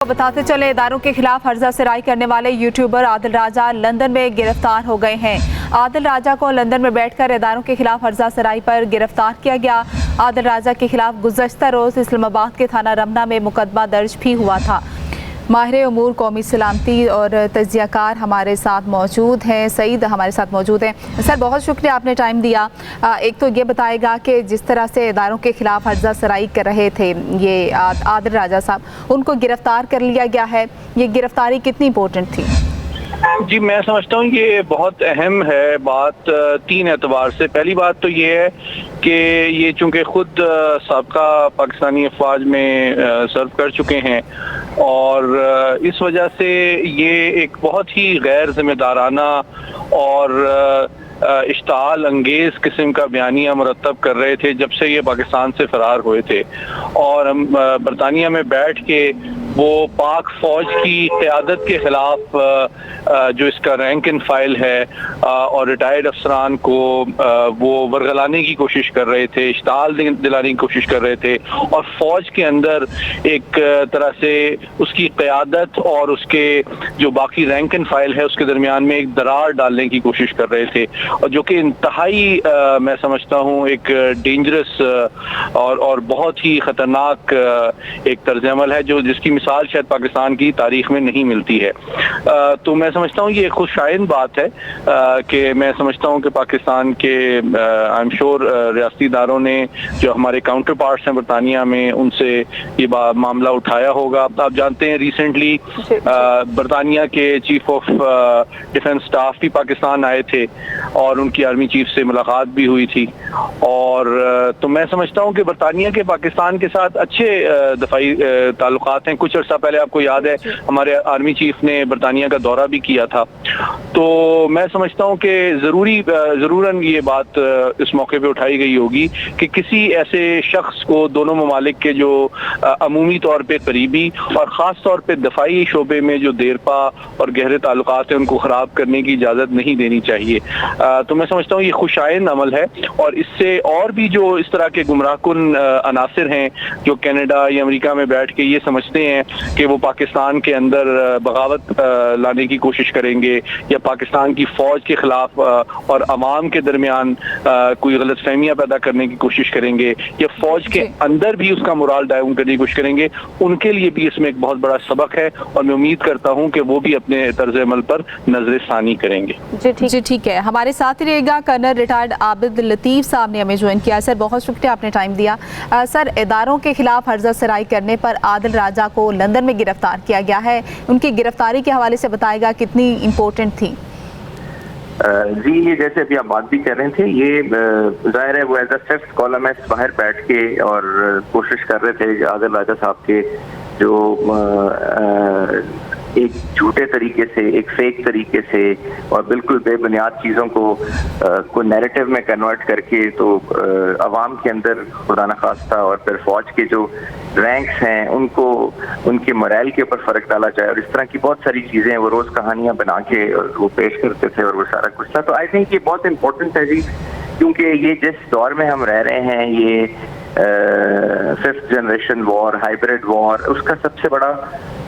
बताते चले, इदारों के खिलाफ हर्जा सराई करने वाले यूट्यूबर आदिल राजा लंदन में गिरफ्तार हो गए हैं। आदिल राजा को लंदन में बैठकर इदारों के खिलाफ हर्जा सराई पर गिरफ्तार किया गया। आदिल राजा के खिलाफ गुज़श्ता रोज़ इस्लामाबाद के थाना रमना में मुकदमा दर्ज भी हुआ था। माहिर उमूर कौमी सलामती और तज्जियाकार हमारे साथ मौजूद हैं, सईद हमारे साथ मौजूद हैं। सर, बहुत शुक्रिया आपने टाइम दिया। एक तो ये बताएगा कि जिस तरह से इदारों के खिलाफ हर्जा सराई कर रहे थे ये आदिल राजा साहब, उनको गिरफ्तार कर लिया गया है, ये गिरफ्तारी कितनी इम्पोर्टेंट थी? जी, मैं समझता हूँ ये बहुत अहम है बात तीन एतबार से। पहली बात तो ये है कि ये चूँकि खुद साबका पाकिस्तानी अफवाज में सर्व कर चुके हैं और इस वजह से ये एक बहुत ही गैर जिम्मेदाराना और इश्ताल अंगेज किस्म का बयानिया मुरतब कर रहे थे जब से ये पाकिस्तान से फरार हुए थे। और हम बरतानिया में बैठ के वो पाक फौज की क़यादत के खिलाफ जो इसका रैंक इन फाइल है और रिटायर्ड अफसरान को वो वरगलाने की कोशिश कर रहे थे, इश्ताल दिलाने की कोशिश कर रहे थे और फौज के अंदर एक तरह से उसकी क़यादत और उसके जो बाकी रैंक इन फाइल है उसके दरमियान में एक दरार डालने की कोशिश कर रहे थे, और जो कि इंतहाई मैं समझता हूँ एक डेंजरस और बहुत ही ख़तरनाक एक तर्ज अमल है जो जिसकी मिसाल शायद पाकिस्तान की तारीख में नहीं मिलती है। तो मैं समझता हूँ ये खुशाइन बात है कि मैं समझता हूँ कि पाकिस्तान के आई एम श्योर रियासती इदारों ने जो हमारे काउंटर पार्ट्स हैं बरतानिया में उनसे ये मामला उठाया होगा। आप जानते हैं रिसेंटली बरतानिया के चीफ ऑफ डिफेंस स्टाफ भी पाकिस्तान आए थे और उनकी आर्मी चीफ से मुलाकात भी हुई थी। और तो मैं समझता हूँ कि बरतानिया के पाकिस्तान के साथ अच्छे दफाई ताल्लुकात हैं। कुछ अर्सा पहले आपको याद है हमारे आर्मी चीफ ने बरतानिया का दौरा भी किया था। तो मैं समझता हूँ कि ज़रूरन ये बात इस मौके पे उठाई गई होगी कि किसी ऐसे शख्स को दोनों ममालिक के जो अमूमी तौर पे करीबी और ख़ास तौर पे दफाई शोबे में जो देरपा और गहरे ताल्लुकात हैं उनको ख़राब करने की इजाज़त नहीं देनी चाहिए। तो मैं समझता हूँ ये खुशाइन अमल है और इससे और भी जो इस तरह के गुमराहकुन अनासिर हैं जो कनाडा या अमेरिका में बैठ के ये समझते हैं कि वो पाकिस्तान के अंदर बगावत लाने की कोशिश करेंगे या पाकिस्तान की फ़ौज के ख़िलाफ़ और अवाम के दरमियान कोई गलत फहमियाँ पैदा करने की कोशिश करेंगे या फ़ौज के अंदर भी उसका मोराल डाउन करने की कोशिश करेंगे, उनके लिए भी इसमें एक बहुत बड़ा सबक है और मैं उम्मीद करता हूँ कि वो भी अपने तर्ज अमल पर नज़र-ए-सानी करेंगे। जी ठीक है, हमारे साथ ही रहेगा कर्नल रिटायर्ड आबिद लतीफ़ साहब ने हमें ज्वाइन किया। सर, बहुत शुक्रिया आपने टाइम दिया। सर, इदारों के खिलाफ हर्जा सराई करने पर आदिल राजा को लंदन में गिरफ्तार किया गया है, उनकी गिरफ्तारी के हवाले से बताएगा कितनी इम्पोर्टेंट थी? जी, ये जैसे अभी आप बात भी कर रहे थे, ये जाहिर है वो एज अ फिफ्थ कॉलमिस्ट बाहर बैठ के और कोशिश कर रहे थे आदिल राजा साहब के जो एक झूठे तरीके से, एक फेक तरीके से और बिल्कुल बेबुनियाद चीज़ों को नैरेटिव में कन्वर्ट करके तो अवाम के अंदर खुदा न खास्ता और फिर फौज के जो रैंक्स हैं उनको उनके मोरल के ऊपर फ़र्क डाला जाए और इस तरह की बहुत सारी चीज़ें वो रोज़ कहानियाँ बना के वो पेश करते थे और वो सारा कुछ था। तो आई थिंक ये बहुत इम्पोर्टेंट है जी, क्योंकि ये जिस दौर में हम रह रहे हैं ये fifth generation war, hybrid war, उसका सबसे बड़ा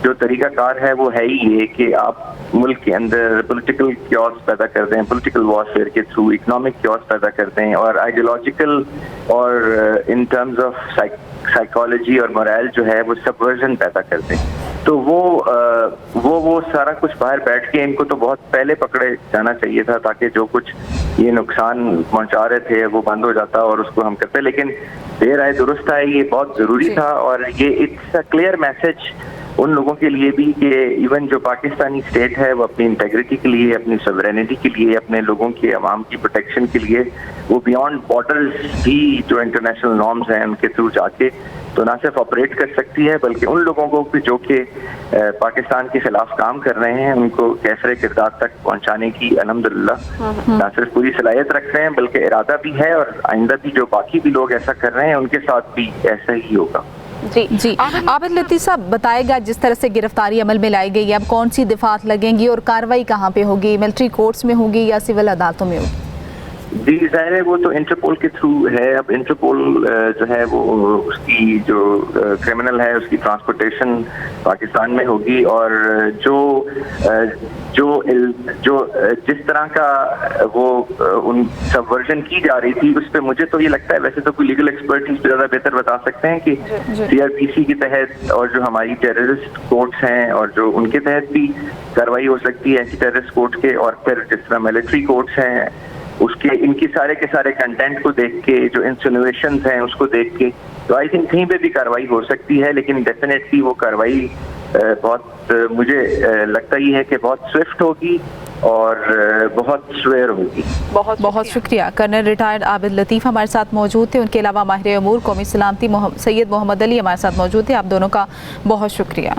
जो तरीकाकार है वो है ही ये कि आप मुल्क के अंदर पॉलिटिकल क्योस पैदा कर दें, पॉलिटिकल वॉरफेयर के थ्रू इकोनॉमिक क्योस पैदा कर दें और आइडियोलॉजिकल और इन टर्म्स ऑफ साइकोलॉजी और मोरल जो है वो सबवर्जन पैदा कर दें। तो वो सारा कुछ बाहर बैठ के इनको तो बहुत पहले पकड़े जाना चाहिए था ताकि जो कुछ ये नुकसान पहुंचा रहे थे वो बंद हो जाता और उसको हम करते, लेकिन देर आए दुरुस्त आए, ये बहुत ज़रूरी था। और ये इट्स अ क्लियर मैसेज उन लोगों के लिए भी कि इवन जो पाकिस्तानी स्टेट है वो अपनी इंटेग्रिटी के लिए, अपनी सॉवरेनिटी के लिए, अपने लोगों के अवाम की प्रोटेक्शन के लिए वो बियॉन्ड बॉर्डर्स भी जो इंटरनेशनल नॉर्म्स हैं उनके थ्रू जाके तो ना सिर्फ ऑपरेट कर सकती है बल्कि उन लोगों को भी जो कि पाकिस्तान के खिलाफ काम कर रहे हैं उनको कैसरे किरदार तक पहुंचाने की अल्हम्दुलिल्लाह ना सिर्फ पूरी सलाहियत रख रहे हैं बल्कि इरादा भी है और आइंदा भी जो बाकी भी लोग ऐसा कर रहे हैं उनके साथ भी ऐसा ही होगा। जी आबिद लतीफ़ साहब, बताएगा जिस तरह से गिरफ्तारी अमल में लाई गई है, अब कौन सी दफात लगेंगी और कार्रवाई कहाँ पे होगी, मिलिट्री कोर्ट्स में होगी या सिविल अदालतों में होगी? जी ज़ाहिर है वो तो इंटरपोल के थ्रू है। अब इंटरपोल जो है वो उसकी जो क्रिमिनल है उसकी ट्रांसपोर्टेशन पाकिस्तान में होगी, और जो जिस तरह का वो उन सबवर्जन की जा रही थी उस पर मुझे तो ये लगता है, वैसे तो कोई लीगल एक्सपर्ट इस पर ज़्यादा बेहतर बता सकते हैं कि CRPC के तहत और जो हमारी टेररिस्ट कोर्ट्स हैं और जो उनके तहत भी कार्रवाई हो सकती है एंटी टेररिस्ट कोर्ट के, और फिर जिस तरह मिलिट्री कोर्ट्स हैं उसके इनकी सारे के सारे कंटेंट को देख के, जो इंसिनुएशंस हैं उसको देख के, तो आई थिंक कहीं पे भी कार्रवाई हो सकती है। लेकिन डेफिनेटली वो कार्रवाई बहुत मुझे लगता ही है कि बहुत स्विफ्ट होगी और बहुत स्वेयर होगी। बहुत शुक्रिया। कर्नल रिटायर्ड आबिद लतीफ़ हमारे साथ मौजूद थे। उनके अलावा माहिर अमूर कौमी सलामती सैयद मोहम्मद अली हमारे साथ मौजूद थे। आप दोनों का बहुत शुक्रिया।